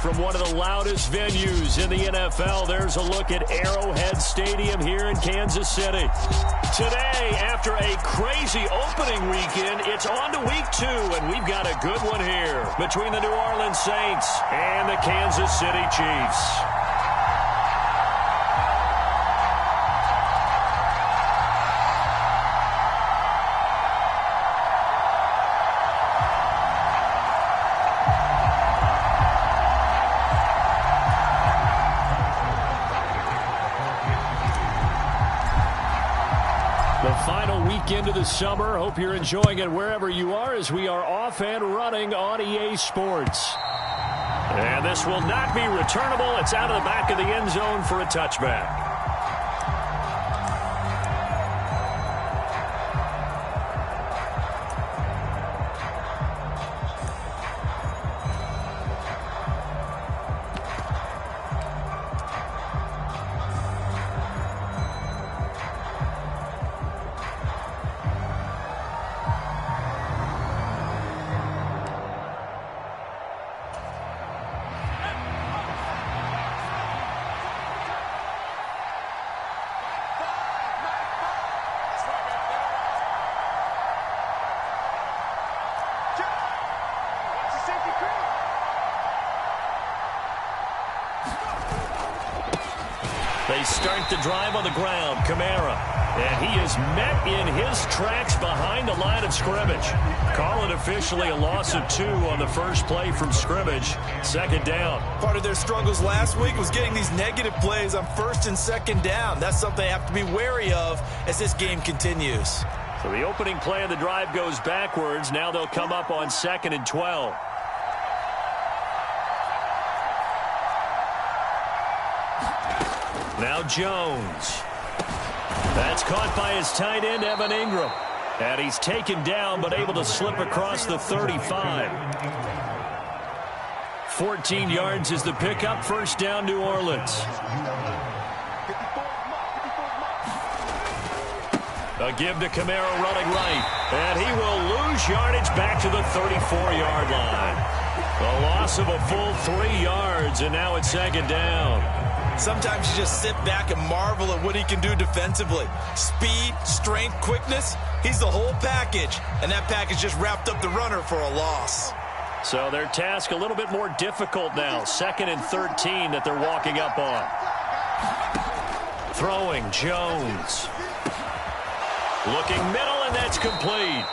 from one of the loudest venues in the NFL. There's a look at Arrowhead Stadium here in Kansas City. Today, after a crazy opening weekend, it's on to week 2, and we've got a good one here between the New Orleans Saints and the Kansas City Chiefs. Into the summer. Hope you're enjoying it wherever you are as we are off and running on EA Sports. And this will not be returnable. It's out of the back of the end zone for a touchback. They start the drive on the ground. Kamara. And he is met in his tracks behind the line of scrimmage. Call it officially a loss of 2 on the first play from scrimmage. Second down. Part of their struggles last week was getting these negative plays on first and second down. That's something they have to be wary of as this game continues. So the opening play of the drive goes backwards. Now they'll come up on 2nd and 12. Now Jones. That's caught by his tight end, Evan Ingram. And he's taken down, but able to slip across the 35. 14 yards is the pickup. First down, New Orleans. A give to Kamara running right. And he will lose yardage back to the 34-yard line. A loss of a full 3 yards, and now it's second down. Sometimes you just sit back and marvel at what he can do defensively. Speed, strength, quickness, he's the whole package. And that package just wrapped up the runner for a loss. So their task a little bit more difficult now. 2nd and 13 that they're walking up on. Throwing, Jones. Looking middle, and that's complete.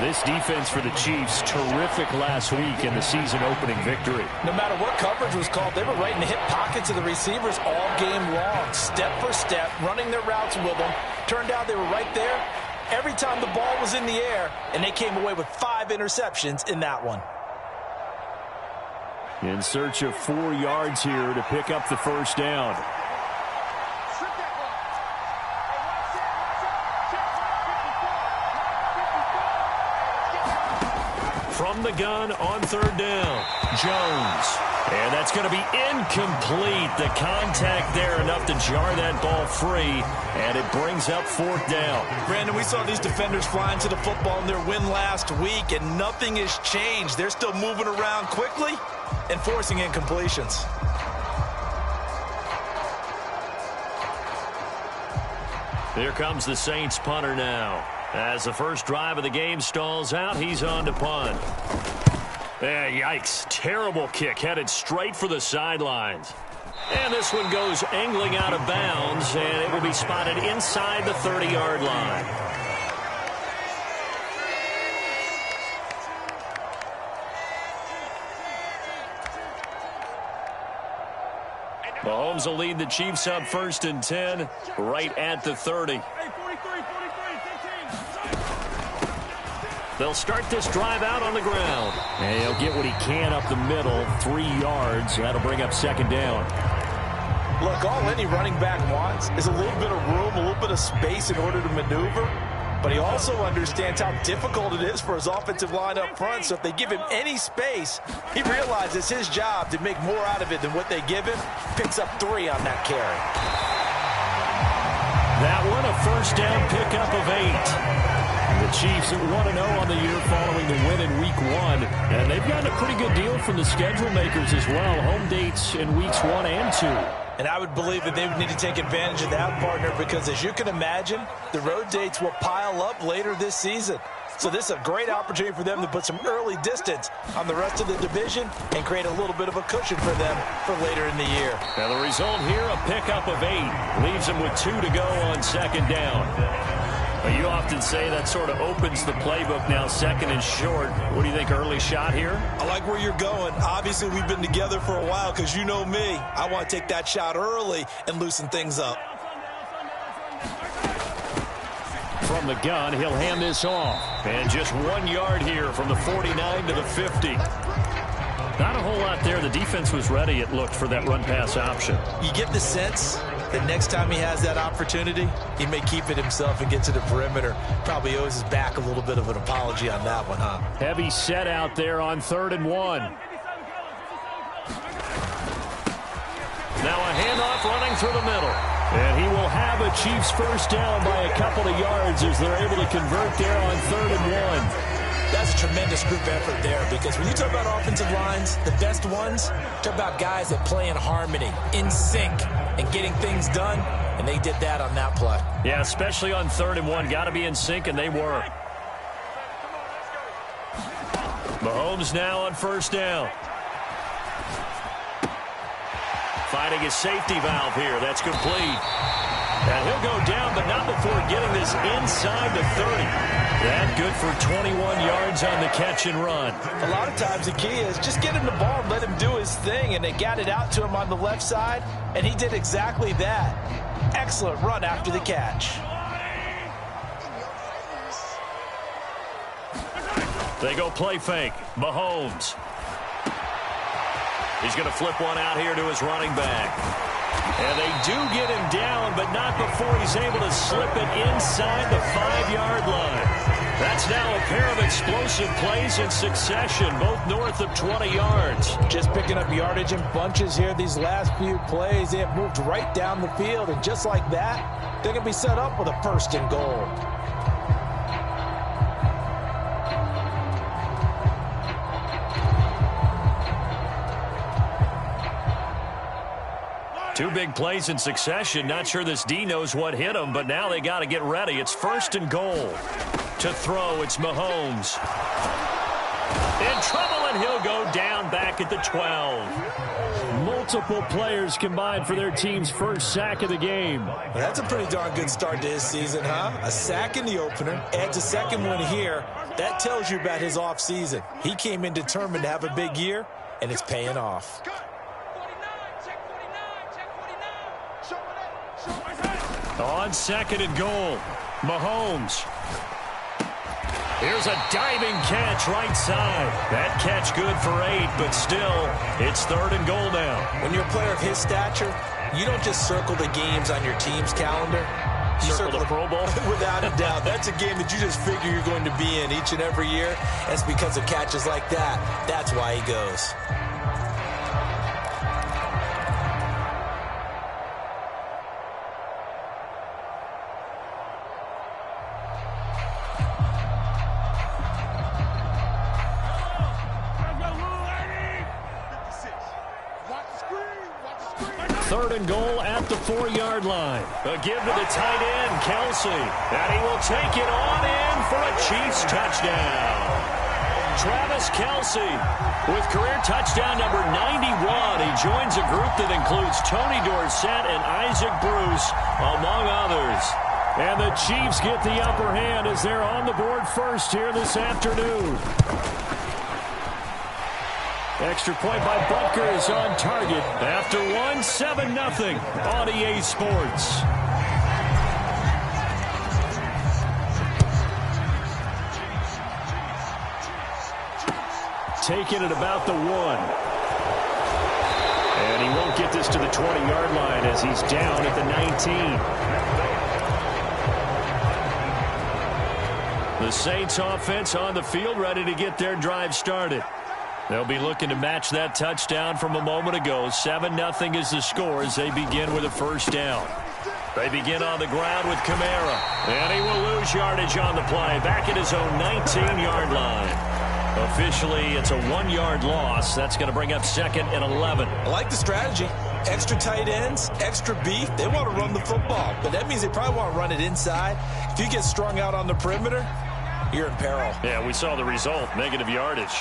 This defense for the Chiefs, terrific last week in the season-opening victory. No matter what coverage was called, they were right in the hip pockets of the receivers all game long. Step for step, running their routes with them. Turned out they were right there every time the ball was in the air, and they came away with 5 interceptions in that one. In search of 4 yards here to pick up the first down. From the gun on 3rd down, Jones. And that's going to be incomplete. The contact there enough to jar that ball free, and it brings up 4th down. Brandon, we saw these defenders flying to the football in their win last week, and nothing has changed. They're still moving around quickly and forcing incompletions. Here comes the Saints punter now. As the first drive of the game stalls out, he's on to punt. Yikes. Terrible kick headed straight for the sidelines. And this one goes angling out of bounds, and it will be spotted inside the 30-yard line. Mahomes will lead the Chiefs up 1st and 10 right at the 30. They'll start this drive out on the ground. And he'll get what he can up the middle, 3 yards. That'll bring up 2nd down. Look, all any running back wants is a little bit of room, a little bit of space in order to maneuver. But he also understands how difficult it is for his offensive line up front. So if they give him any space, he realizes it's his job to make more out of it than what they give him. Picks up 3 on that carry. That one, a first down pickup of 8. The Chiefs at 1-0 on the year following the win in Week 1. And they've gotten a pretty good deal from the schedule makers as well. Home dates in Weeks 1 and 2. And I would believe that they would need to take advantage of that, partner, because as you can imagine, the road dates will pile up later this season. So this is a great opportunity for them to put some early distance on the rest of the division and create a little bit of a cushion for them for later in the year. Now the result here, a pickup of 8. Leaves them with 2 to go on second down. You often say that sort of opens the playbook now, second and short. What do you think, early shot here? I like where you're going. Obviously, we've been together for a while because you know me. I want to take that shot early and loosen things up. From the gun, he'll hand this off. And just 1 yard here from the 49 to the 50. Not a whole lot there. The defense was ready, it looked, for that run-pass option. You get the sense that next time he has that opportunity, he may keep it himself and get to the perimeter. Probably owes his back a little bit of an apology on that one, huh? Heavy set out there on 3rd and 1. Now a handoff running through the middle. And he will have a Chiefs first down by a couple of yards as they're able to convert there on 3rd and 1. That's a tremendous group effort there, because when you talk about offensive lines, the best ones, talk about guys that play in harmony, in sync, and getting things done, and they did that on that play. Yeah, especially on 3rd and 1. Got to be in sync, and they were. Mahomes now on first down. Finding his safety valve here. That's complete. And he'll go down, but not before getting this inside the 30. That good for 21 yards on the catch and run. A lot of times the key is just get him the ball and let him do his thing, and they got it out to him on the left side, and he did exactly that. Excellent run after the catch. They go play fake. Mahomes. He's going to flip one out here to his running back. And they do get him down, but not before he's able to slip it inside the 5-yard line. That's now a pair of explosive plays in succession, both north of 20 yards. Just picking up yardage in bunches here these last few plays. They have moved right down the field, and just like that, they're going to be set up with a 1st and goal. Two big plays in succession. Not sure this D knows what hit him, but now they got to get ready. It's 1st and goal. To throw, it's Mahomes. In trouble, and he'll go down back at the 12. Multiple players combined for their team's first sack of the game. That's a pretty darn good start to his season, huh? A sack in the opener, adds a second one here. That tells you about his offseason. He came in determined to have a big year, and it's paying off. On 2nd and goal, Mahomes. Here's a diving catch right side. That catch good for 8, but still, it's 3rd and goal now. When you're a player of his stature, you don't just circle the games on your team's calendar. You circle the Pro Bowl? Without a doubt. That's a game that you just figure you're going to be in each and every year. And it's because of catches like that. That's why he goes. Goal at the 4-yard line. A give to the tight end, Kelce. And he will take it on in for a Chiefs touchdown. Travis Kelce with career touchdown number 91. He joins a group that includes Tony Dorsett and Isaac Bruce, among others. And the Chiefs get the upper hand as they're on the board first here this afternoon. Extra point by Butker is on target. After 1, 7-0 on EA Sports. Taking it about the 1. And he won't get this to the 20-yard line as he's down at the 19. The Saints offense on the field, ready to get their drive started. They'll be looking to match that touchdown from a moment ago. 7-0 is the score as they begin with a first down. They begin on the ground with Kamara. And he will lose yardage on the play. Back at his own 19-yard line. Officially, it's a 1-yard loss. That's going to bring up 2nd and 11. I like the strategy. Extra tight ends, extra beef. They want to run the football, but that means they probably want to run it inside. If you get strung out on the perimeter, you're in peril. Yeah, we saw the result, negative yardage.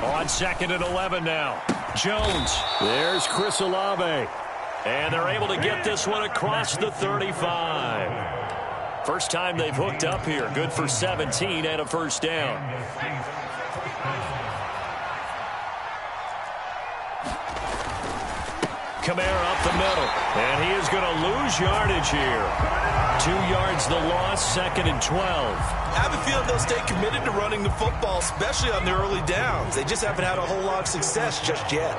On 2nd and 11 now. Jones. There's Chris Olave. And they're able to get this one across the 35. First time they've hooked up here. Good for 17 and a first down. Kamara up the middle. And he is going to lose yardage here. 2 yards the loss, 2nd and 12. I have a feeling they'll stay committed to running the football, especially on the early downs. They just haven't had a whole lot of success just yet.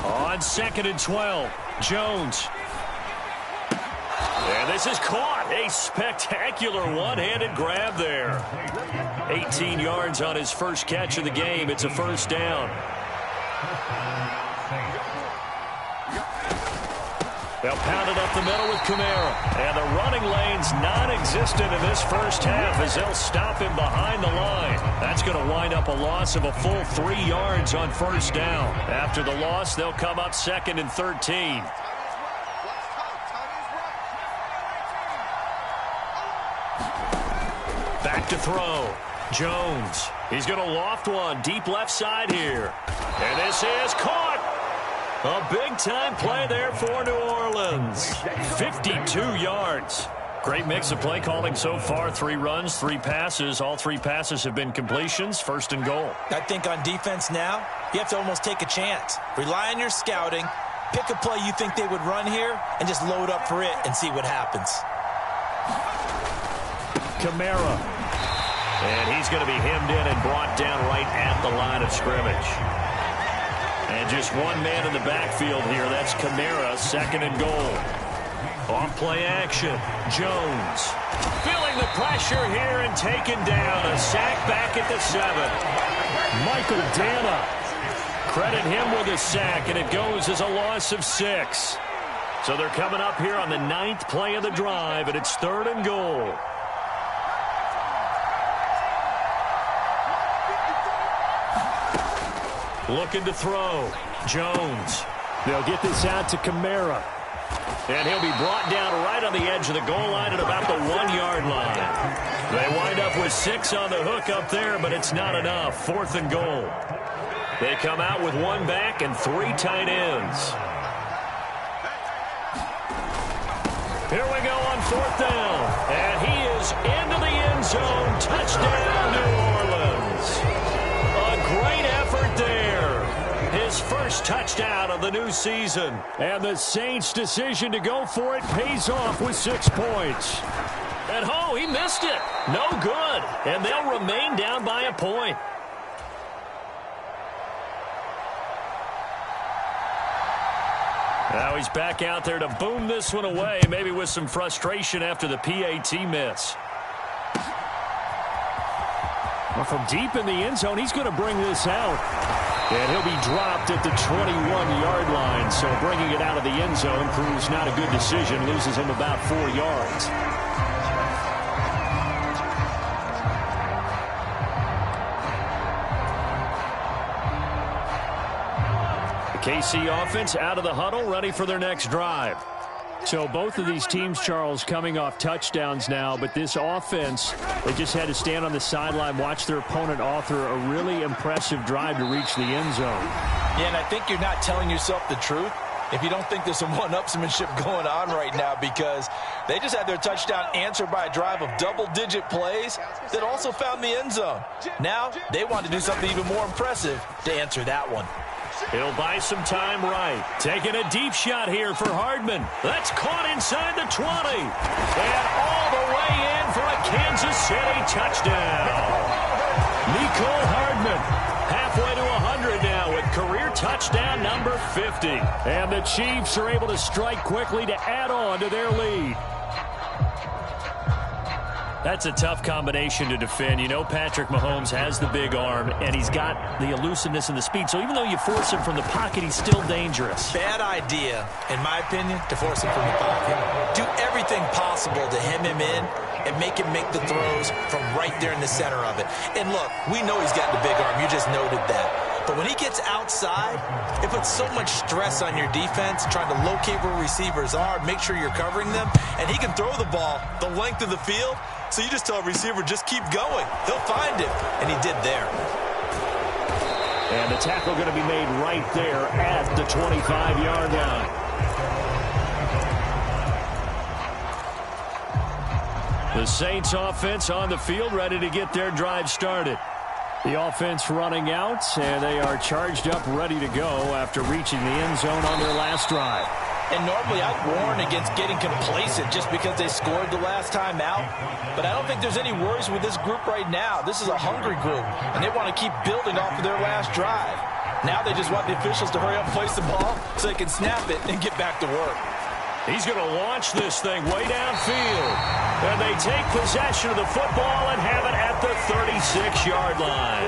On 2nd and 12, Jones. And this is caught. A spectacular one-handed grab there. 18 yards on his first catch of the game. It's a first down. They'll pound it up the middle with Kamara. And the running lane's non-existent in this first half as they'll stop him behind the line. That's going to wind up a loss of a full 3 yards on first down. After the loss, they'll come up 2nd and 13. Back to throw. Jones. He's going to loft one deep left side here. And this is caught. A big-time play there for New Orleans. 52 yards. Great mix of play calling so far. 3 runs, 3 passes. All 3 passes have been completions. 1st and goal. I think on defense now, you have to almost take a chance. Rely on your scouting. Pick a play you think they would run here and just load up for it and see what happens. Kamara. And he's going to be hemmed in and brought down right at the line of scrimmage. And just one man in the backfield here. That's Kamara, 2nd and goal. Off play action. Jones. Feeling the pressure here and taken down. A sack back at the 7. Michael Dana. Credit him with a sack, and it goes as a loss of 6. So they're coming up here on the 9th play of the drive, and it's 3rd and goal. Looking to throw. Jones. They'll get this out to Kamara. And he'll be brought down right on the edge of the goal line at about the 1-yard line. They wind up with 6 on the hook up there, but it's not enough. 4th and goal. They come out with 1 back and 3 tight ends. Here we go on 4th down. And he is into the end zone. Touchdown, New Orleans. A great effort there. His first touchdown of the new season. And the Saints' decision to go for it pays off with 6 points. And he missed it. No good. And they'll remain down by a point. Now he's back out there to boom this one away, maybe with some frustration after the PAT miss. Well, from deep in the end zone, he's going to bring this out. And he'll be dropped at the 21-yard line. So bringing it out of the end zone proves not a good decision. Loses him about 4 yards. The KC offense out of the huddle, ready for their next drive. So both of these teams, Charles, coming off touchdowns now, but this offense, they just had to stand on the sideline, watch their opponent author a really impressive drive to reach the end zone. Yeah, and I think you're not telling yourself the truth if you don't think there's some one-upsmanship going on right now, because they just had their touchdown answered by a drive of double-digit plays that also found the end zone. Now they want to do something even more impressive to answer that one. He'll buy some time right. Taking a deep shot here for Hardman. That's caught inside the 20. And all the way in for a Kansas City touchdown. Mecole Hardman halfway to 100 now with career touchdown number 50. And the Chiefs are able to strike quickly to add on to their lead. That's a tough combination to defend. You know Patrick Mahomes has the big arm, and he's got the elusiveness and the speed. So even though you force him from the pocket, he's still dangerous. Bad idea, in my opinion, to force him from the pocket. Do everything possible to hem him in and make him make the throws from right there in the center of it. And look, we know he's got the big arm. You just noted that. But when he gets outside, it puts so much stress on your defense, trying to locate where receivers are, make sure you're covering them, and he can throw the ball the length of the field. So you just tell a receiver, just keep going. He'll find it, and he did there. And the tackle going to be made right there at the 25-yard line. The Saints offense on the field, ready to get their drive started. The offense running out, and they are charged up, ready to go after reaching the end zone on their last drive. And normally I'd warn against getting complacent just because they scored the last time out. But I don't think there's any worries with this group right now. This is a hungry group, and they want to keep building off of their last drive. Now they just want the officials to hurry up and place the ball so they can snap it and get back to work. He's going to launch this thing way downfield. And they take possession of the football and have it at the 36-yard line.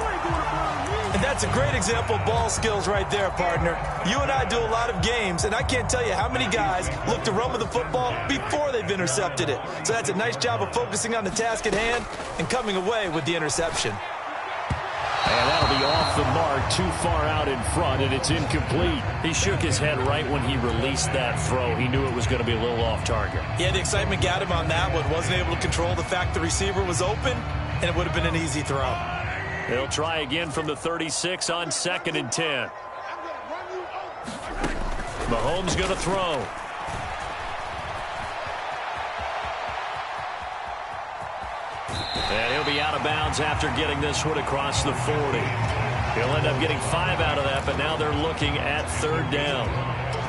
And that's a great example of ball skills right there, partner. You and I do a lot of games, and I can't tell you how many guys look to run with the football before they've intercepted it. So that's a nice job of focusing on the task at hand and coming away with the interception. And that'll be off the mark, too far out in front, and it's incomplete. He shook his head right when he released that throw. He knew it was going to be a little off target. Yeah, the excitement got him on that one. Wasn't able to control the fact the receiver was open, and it would have been an easy throw. They'll try again from the 36 on 2nd and 10. Mahomes going to throw. And he'll be out of bounds after getting this one across the 40. He'll end up getting 5 out of that, but now they're looking at 3rd down.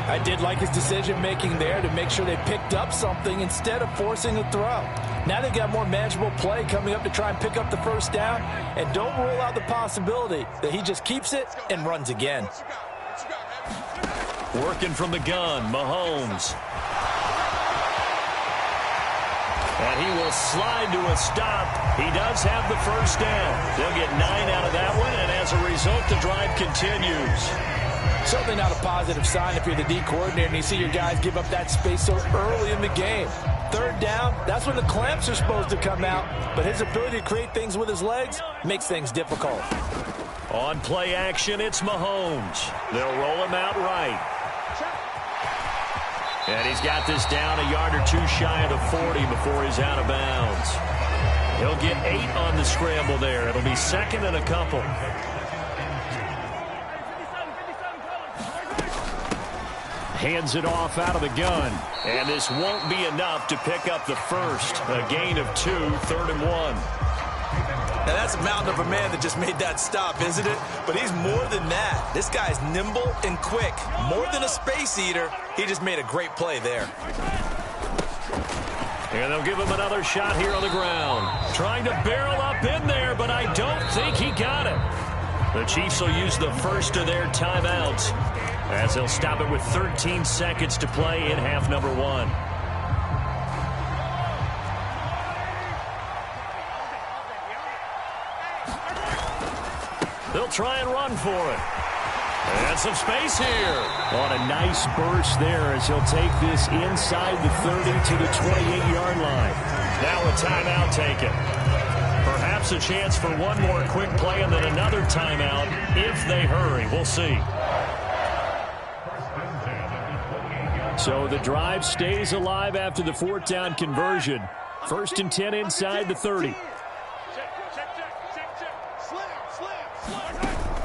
I did like his decision-making there to make sure they picked up something instead of forcing a throw. Now they've got more manageable play coming up to try and pick up the 1st down, and don't rule out the possibility that he just keeps it and runs again. Working from the gun, Mahomes. And he will slide to a stop. He does have the 1st down. They'll get 9 out of that one, and as a result, the drive continues. Certainly not a positive sign if you're the D coordinator and you see your guys give up that space so early in the game. 3rd down, that's when the clamps are supposed to come out, but his ability to create things with his legs makes things difficult. On play action, it's Mahomes. They'll roll him out right. And he's got this down a yard or 2 shy of the 40 before he's out of bounds. He'll get 8 on the scramble there. It'll be 2nd and a couple. Hands it off out of the gun. And this won't be enough to pick up the 1st. A gain of 2, 3rd and 1. Now that's a mountain of a man that just made that stop, isn't it? But he's more than that. This guy's nimble and quick. More than a space eater, he just made a great play there. And they'll give him another shot here on the ground. Trying to barrel up in there, but I don't think he got it. The Chiefs will use the 1st of their timeouts as they'll stop it with 13 seconds to play in half number 1. They'll try and run for it. And some space here. On a nice burst there as he'll take this inside the 30 to the 28-yard line. Now a timeout taken. Perhaps a chance for one more quick play and then another timeout if they hurry. We'll see. So the drive stays alive after the 4th down conversion. 1st and 10 inside the 30.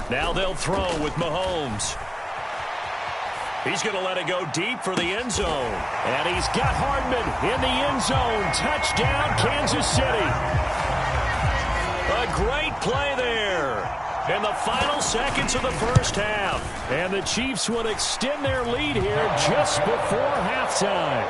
Now they'll throw with Mahomes. He's going to let it go deep for the end zone. And he's got Hardman in the end zone. Touchdown, Kansas City. A great play there in the final seconds of the 1st half. And the Chiefs will extend their lead here just before halftime.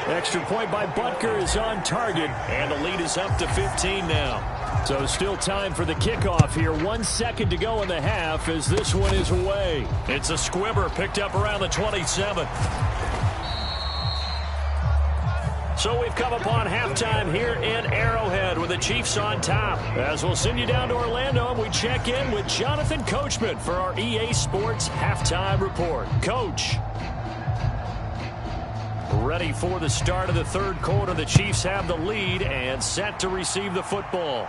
Extra point by Butker is on target. And the lead is up to 15 now. So still time for the kickoff here. 1 second to go in the half as this one is away. It's a squibber picked up around the 27. So we've come upon halftime here in Arrowhead with the Chiefs on top. As we'll send you down to Orlando and we check in with Jonathan Coachman for our EA Sports Halftime Report. Coach. Ready for the start of the third quarter. The Chiefs have the lead and set to receive the football.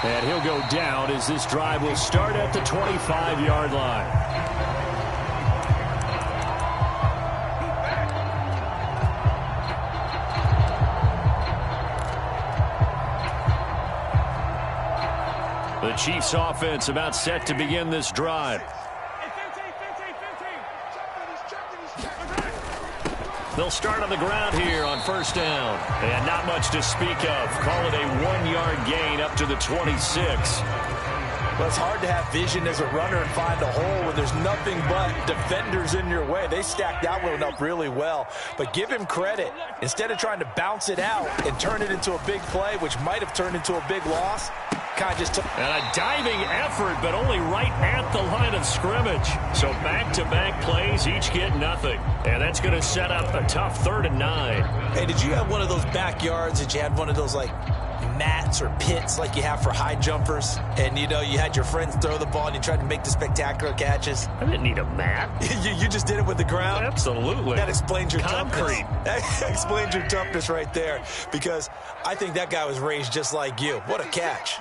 And he'll go down as this drive will start at the 25-yard line. The Chiefs offense about set to begin this drive. They'll start on the ground here on first down. And not much to speak of. Call it a 1-yard gain up to the 26. Well, it's hard to have vision as a runner and find a hole when there's nothing but defenders in your way. They stacked that one up really well. But give him credit. Instead of trying to bounce it out and turn it into a big play, which might have turned into a big loss, kind of just took. And a diving effort, but only right at the line of scrimmage. So back-to-back plays, each get nothing. And that's going to set up a tough 3rd and 9. Hey, did you have one of those backyards that you had one of those, like, mats or pits like you have for high jumpers, and you know you had your friends throw the ball and you tried to make the spectacular catches? I didn't need a mat. you just did it with the ground? Absolutely. That explains your concrete. Toughness. That explains your toughness right there, because I think that guy was raised just like you. What a catch.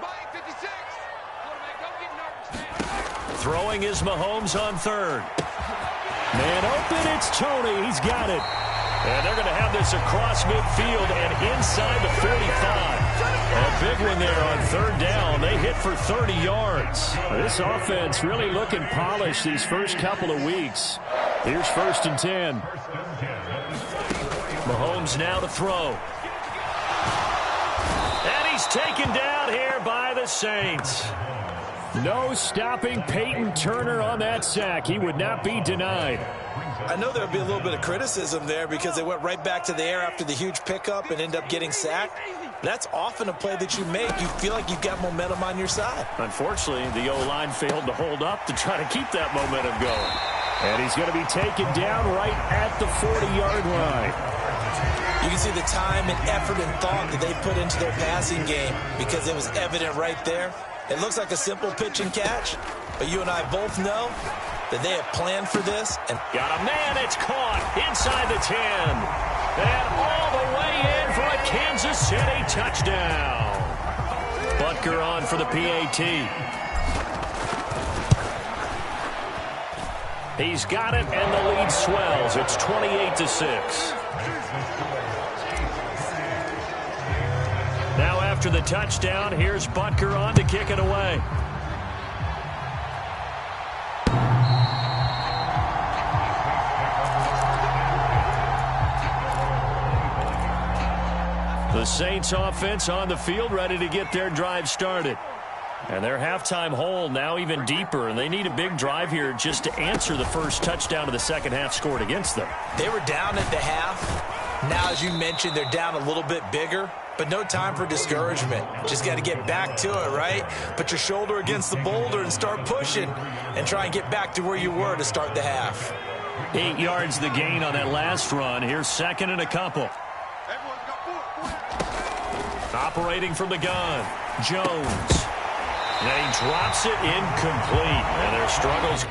Throwing is Mahomes on 3rd. Man open, it's Tony. He's got it. And they're going to have this across midfield and inside the 45. A big one there on 3rd down. They hit for 30 yards. This offense really looking polished these first couple of weeks. Here's 1st and 10. Mahomes now to throw. And he's taken down here by the Saints. No stopping Peyton Turner on that sack. He would not be denied. I know there would be a little bit of criticism there because they went right back to the air after the huge pickup and end up getting sacked. That's often a play that you make. You feel like you've got momentum on your side. Unfortunately, the O-line failed to hold up to try to keep that momentum going. And he's going to be taken down right at the 40-yard line. You can see the time and effort and thought that they put into their passing game because it was evident right there. It looks like a simple pitch and catch, but you and I both know that they have planned for this. And got a man, it's caught inside the 10. And all the way in for a Kansas City touchdown. Butker on for the PAT. He's got it, and the lead swells. It's 28-6. Now after the touchdown, here's Butker on to kick it away. The Saints offense on the field ready to get their drive started. And their halftime hole now even deeper, and they need a big drive here just to answer the first touchdown of the second half scored against them. They were down at the half. Now, as you mentioned, they're down a little bit bigger, but no time for discouragement. Just got to get back to it, right? Put your shoulder against the boulder and start pushing and try and get back to where you were to start the half. 8 yards the gain on that last run. Here's 2nd and a couple. Operating from the gun, Jones. And he drops it incomplete. And their struggles